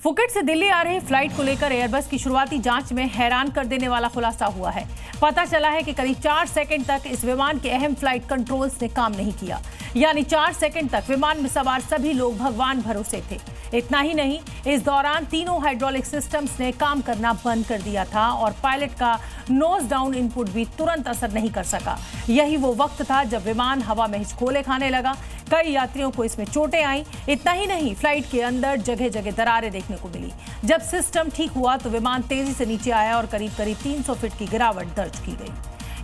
Phuket से दिल्ली आ रही flight को लेकर एयरबस की शुरुआती जांच में हैरान कर देने वाला खुलासा हुआ है। पता चला है कि करीब 4 सेकंड तक इस विमान के अहम फ्लाइट कंट्रोल्स ने काम नहीं किया, यानी 4 सेकंड तक विमान में सवार सभी लोग भगवान भरोसे थे। इतना ही नहीं, इस दौरान तीनों हाइड्रोलिक सिस्टम्स ने काम करना बंद कर दिया था और पायलट का नोज डाउन इनपुट भी तुरंत असर नहीं कर सका। यही वो वक्त था जब विमान हवा में हिचकोले खाने लगा। कई यात्रियों को इसमें चोटें आईं। इतना ही नहीं, फ्लाइट के अंदर जगह जगह दरारें देखने को मिली। जब सिस्टम ठीक हुआ तो विमान तेजी से नीचे आया और करीब 300 फीट की गिरावट दर्ज की गई।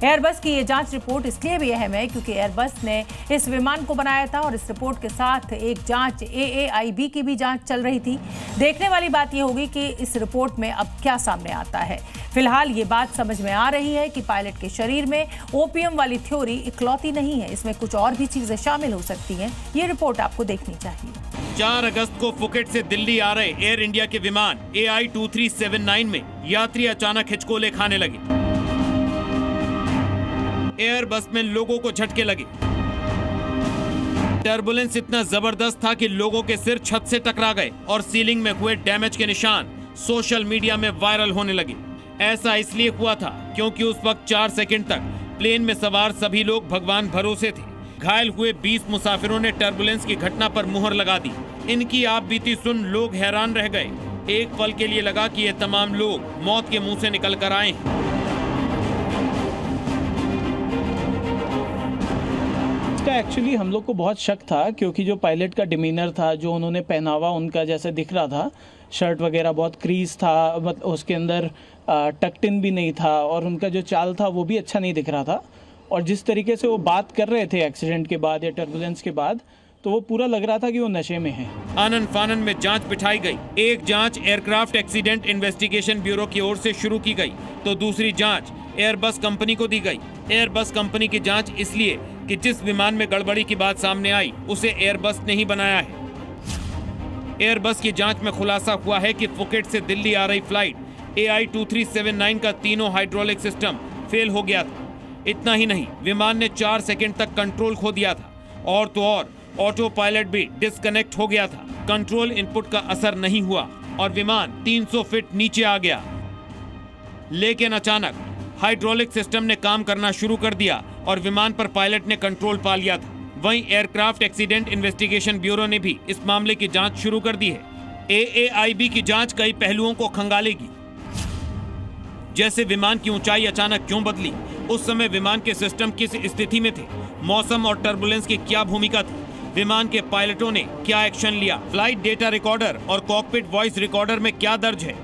एयरबस की ये जांच रिपोर्ट इसलिए भी अहम है क्योंकि एयरबस ने इस विमान को बनाया था और इस रिपोर्ट के साथ एक जांच AAIB की भी जांच चल रही थी। देखने वाली बात यह होगी कि इस रिपोर्ट में अब क्या सामने आता है। फिलहाल ये बात समझ में आ रही है कि पायलट के शरीर में ओपीएम वाली थ्योरी इकलौती नहीं है, इसमें कुछ और भी चीजें शामिल हो सकती हैं। ये रिपोर्ट आपको देखनी चाहिए। 4 अगस्त को फुकेट से दिल्ली आ रहे एयर इंडिया के विमान AI2379 में यात्री अचानक हिचकोले खाने लगे। एयरबस में लोगों को झटके लगे। टर्बुलेंस इतना जबरदस्त था कि लोगों के सिर छत से टकरा गए और सीलिंग में हुए डैमेज के निशान सोशल मीडिया में वायरल होने लगे। ऐसा इसलिए हुआ था क्योंकि उस वक्त 4 सेकंड तक प्लेन में सवार सभी लोग भगवान भरोसे थे। घायल हुए 20 मुसाफिरों ने टर्बुलेंस की घटना पर मुहर लगा दी। इनकी आपबीती सुन लोग हैरान रह गए। एक पल के लिए लगा कि ये तमाम लोग मौत के मुंह से निकल कर आए हैं। इसका एक्चुअली हम लोग को बहुत शक था क्योंकि जो पायलट का डिमीनर था, जो उन्होंने पहनावा उनका जैसे दिख रहा था, शर्ट वगैरह बहुत क्रीज था, मतलब उसके अंदर टक्ट इन भी नहीं था और उनका जो चाल था वो भी अच्छा नहीं दिख रहा था। और जिस तरीके से वो बात कर रहे थे एक्सीडेंट के बाद या टर्बुलेंस के बाद, तो वो पूरा लग रहा था कि वो नशे में है। आनन फानन में जांच बिठाई गई। एक जांच एयरक्राफ्ट एक्सीडेंट इन्वेस्टिगेशन ब्यूरो की ओर से शुरू की गई तो दूसरी जांच एयरबस कंपनी को दी गई। एयरबस कंपनी की जांच इसलिए कि जिस विमान में गड़बड़ी की बात सामने आई उसे एयरबस ने ही बनाया है। एयरबस की जांच में खुलासा हुआ है कि फुकेट से दिल्ली आ रही फ्लाइट AI2379 का तीनों हाइड्रोलिक सिस्टम फेल हो गया था। इतना ही नहीं, विमान ने 4 सेकंड तक कंट्रोल खो दिया था और तो और ऑटो पायलट भी डिस्कनेक्ट हो गया था। कंट्रोल इनपुट का असर नहीं हुआ और विमान 300 फीट नीचे आ गया। लेकिन अचानक हाइड्रोलिक सिस्टम ने काम करना शुरू कर दिया और विमान पर पायलट ने कंट्रोल पा लिया था। वहीं एयरक्राफ्ट एक्सीडेंट इन्वेस्टिगेशन ब्यूरो ने भी इस मामले की जांच शुरू कर दी है। AAIB की जांच कई पहलुओं को खंगालेगी, जैसे विमान की ऊंचाई अचानक क्यों बदली, उस समय विमान के सिस्टम किस स्थिति में थे, मौसम और टर्बुलेंस की क्या भूमिका थी, विमान के पायलटों ने क्या एक्शन लिया, फ्लाइट डेटा रिकॉर्डर और कॉकपिट वॉइस रिकॉर्डर में क्या दर्ज है।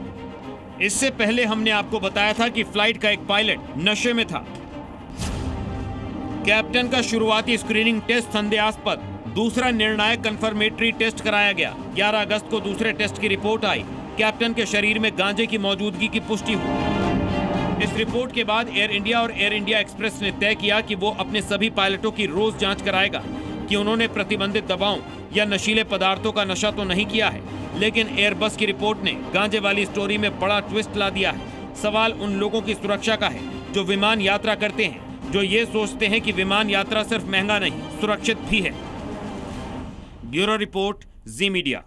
इससे पहले हमने आपको बताया था कि फ्लाइट का एक पायलट नशे में था। कैप्टन का शुरुआती स्क्रीनिंग टेस्ट संदेहास्पद, दूसरा निर्णायक कंफर्मेटरी टेस्ट कराया गया। 11 अगस्त को दूसरे टेस्ट की रिपोर्ट आई। कैप्टन के शरीर में गांजे की मौजूदगी की पुष्टि हुई। इस रिपोर्ट के बाद एयर इंडिया और एयर इंडिया एक्सप्रेस ने तय किया कि वो अपने सभी पायलटों की रोज जांच कराएगा कि उन्होंने प्रतिबंधित दवाओं या नशीले पदार्थों का नशा तो नहीं किया है। लेकिन एयरबस की रिपोर्ट ने गांजे वाली स्टोरी में बड़ा ट्विस्ट ला दिया है। सवाल उन लोगों की सुरक्षा का है जो विमान यात्रा करते हैं, जो ये सोचते हैं कि विमान यात्रा सिर्फ महंगा नहीं, सुरक्षित भी है। ब्यूरो रिपोर्ट, जी मीडिया।